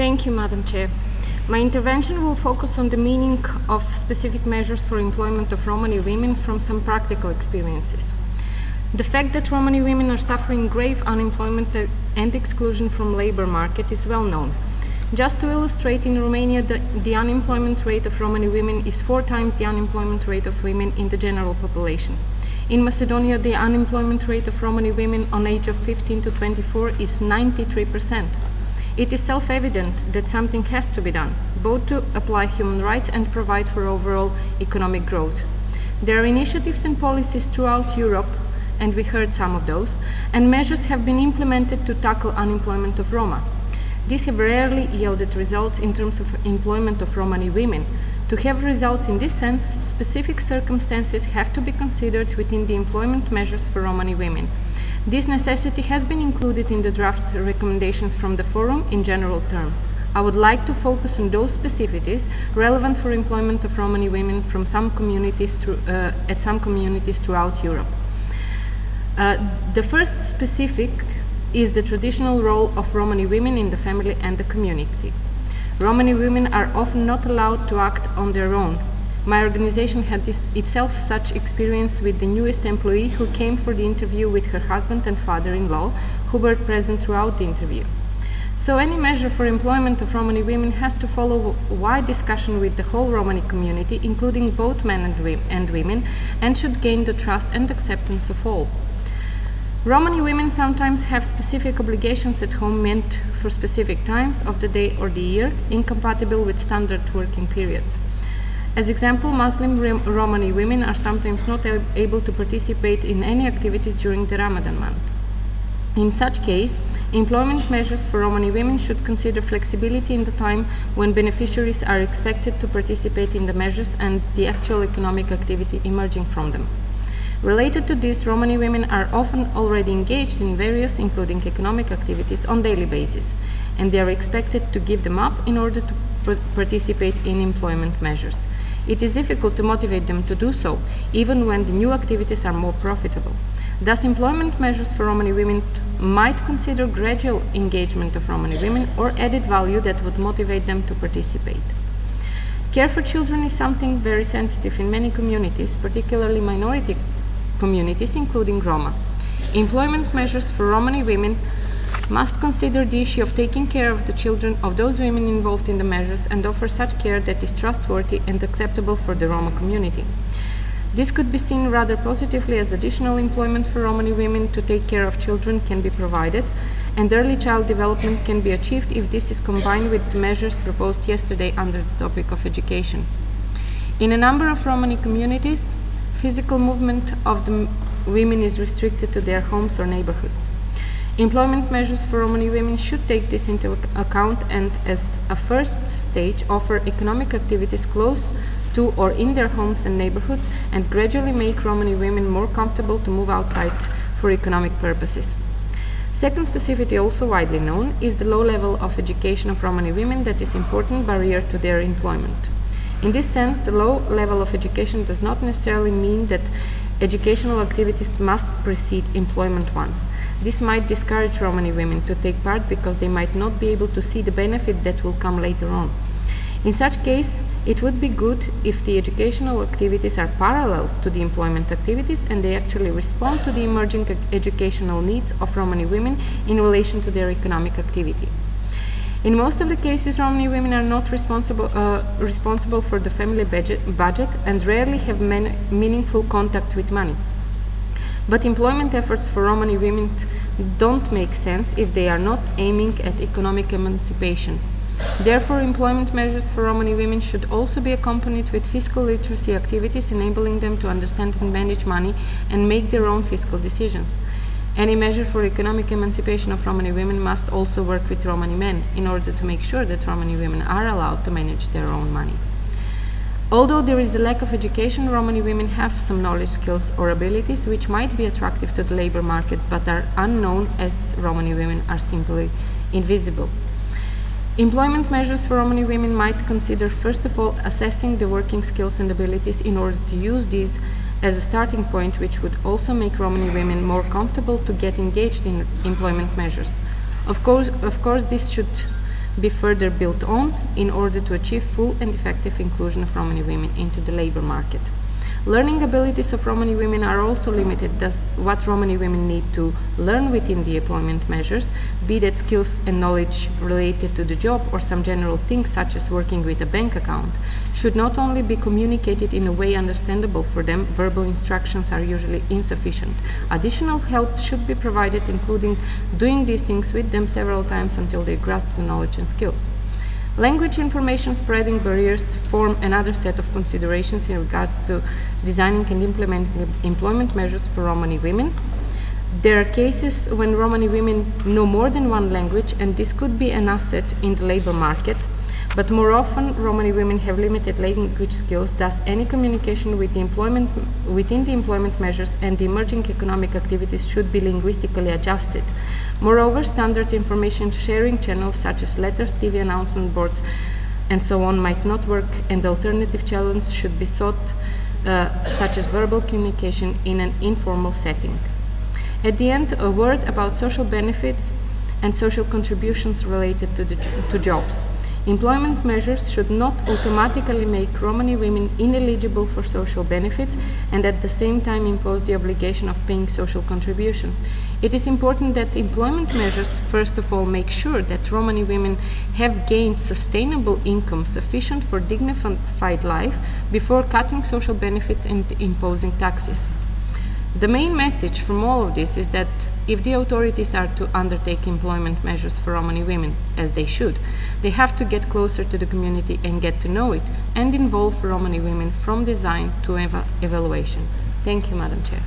Thank you, Madam Chair. My intervention will focus on the meaning of specific measures for employment of Romani women from some practical experiences. The fact that Romani women are suffering grave unemployment and exclusion from labor market is well known. Just to illustrate, in Romania, the unemployment rate of Romani women is 4 times the unemployment rate of women in the general population. In Macedonia, the unemployment rate of Romani women on age of 15 to 24 is 93%. It is self-evident that something has to be done, both to apply human rights and provide for overall economic growth. There are initiatives and policies throughout Europe, and we heard some of those, and measures have been implemented to tackle unemployment of Roma. These have rarely yielded results in terms of employment of Romani women. To have results in this sense, specific circumstances have to be considered within the employment measures for Romani women. This necessity has been included in the draft recommendations from the Forum in general terms. I would like to focus on those specificities relevant for employment of Romani women from some communities at some communities throughout Europe. The first specific is the traditional role of Romani women in the family and the community. Romani women are often not allowed to act on their own. My organization had itself such experience with the newest employee who came for the interview with her husband and father-in-law, who were present throughout the interview. So any measure for employment of Romani women has to follow a wide discussion with the whole Romani community, including both men and women, and should gain the trust and acceptance of all. Romani women sometimes have specific obligations at home meant for specific times of the day or the year, incompatible with standard working periods. As example, Muslim Romani women are sometimes not able to participate in any activities during the Ramadan month. In such case, employment measures for Romani women should consider flexibility in the time when beneficiaries are expected to participate in the measures and the actual economic activity emerging from them. Related to this, Romani women are often already engaged in various, including economic activities, on daily basis, and they are expected to give them up in order to participate in employment measures. It is difficult to motivate them to do so, even when the new activities are more profitable. Thus, employment measures for Romani women might consider gradual engagement of Romani women or added value that would motivate them to participate. Care for children is something very sensitive in many communities, particularly minority communities, including Roma. Employment measures for Romani women must consider the issue of taking care of the children of those women involved in the measures and offer such care that is trustworthy and acceptable for the Roma community. This could be seen rather positively as additional employment for Romani women to take care of children can be provided, and early child development can be achieved if this is combined with the measures proposed yesterday under the topic of education. In a number of Romani communities, physical movement of the women is restricted to their homes or neighborhoods. Employment measures for Romani women should take this into account and, as a first stage, offer economic activities close to or in their homes and neighborhoods, and gradually make Romani women more comfortable to move outside for economic purposes. Second specificity, also widely known, is the low level of education of Romani women that is an important barrier to their employment. In this sense, the low level of education does not necessarily mean that educational activities must precede employment ones. This might discourage Romani women to take part because they might not be able to see the benefit that will come later on. In such case, it would be good if the educational activities are parallel to the employment activities and they actually respond to the emerging educational needs of Romani women in relation to their economic activity. In most of the cases, Romani women are not responsible for the family budget and rarely have meaningful contact with money. But employment efforts for Romani women don't make sense if they are not aiming at economic emancipation. Therefore, employment measures for Romani women should also be accompanied with fiscal literacy activities, enabling them to understand and manage money and make their own fiscal decisions. Any measure for economic emancipation of Romani women must also work with Romani men in order to make sure that Romani women are allowed to manage their own money. Although there is a lack of education, Romani women have some knowledge, skills, or abilities which might be attractive to the labor market but are unknown as Romani women are simply invisible. Employment measures for Romani women might consider, first of all, assessing the working skills and abilities in order to use these as a starting point, which would also make Romani women more comfortable to get engaged in employment measures. Of course, this should be further built on in order to achieve full and effective inclusion of Romani women into the labor market. Learning abilities of Romani women are also limited, thus what Romani women need to learn within the employment measures, be that skills and knowledge related to the job or some general things such as working with a bank account, should not only be communicated in a way understandable for them, verbal instructions are usually insufficient. Additional help should be provided, including doing these things with them several times until they grasp the knowledge and skills. Language information spreading barriers form another set of considerations in regards to designing and implementing employment measures for Romani women. There are cases when Romani women know more than one language, and this could be an asset in the labor market, but more often Romani women have limited language skills, thus any communication with within the employment measures and the emerging economic activities should be linguistically adjusted. Moreover, standard information sharing channels such as letters, TV announcement boards, and so on might not work, and alternative channels should be sought, such as verbal communication in an informal setting. At the end, a word about social benefits and social contributions related to jobs. Employment measures should not automatically make Romani women ineligible for social benefits and at the same time impose the obligation of paying social contributions. It is important that employment measures first of all make sure that Romani women have gained sustainable income sufficient for dignified life before cutting social benefits and imposing taxes. The main message from all of this is that if the authorities are to undertake employment measures for Romani women, as they should, they have to get closer to the community and get to know it, and involve Romani women from design to evaluation. Thank you, Madam Chair.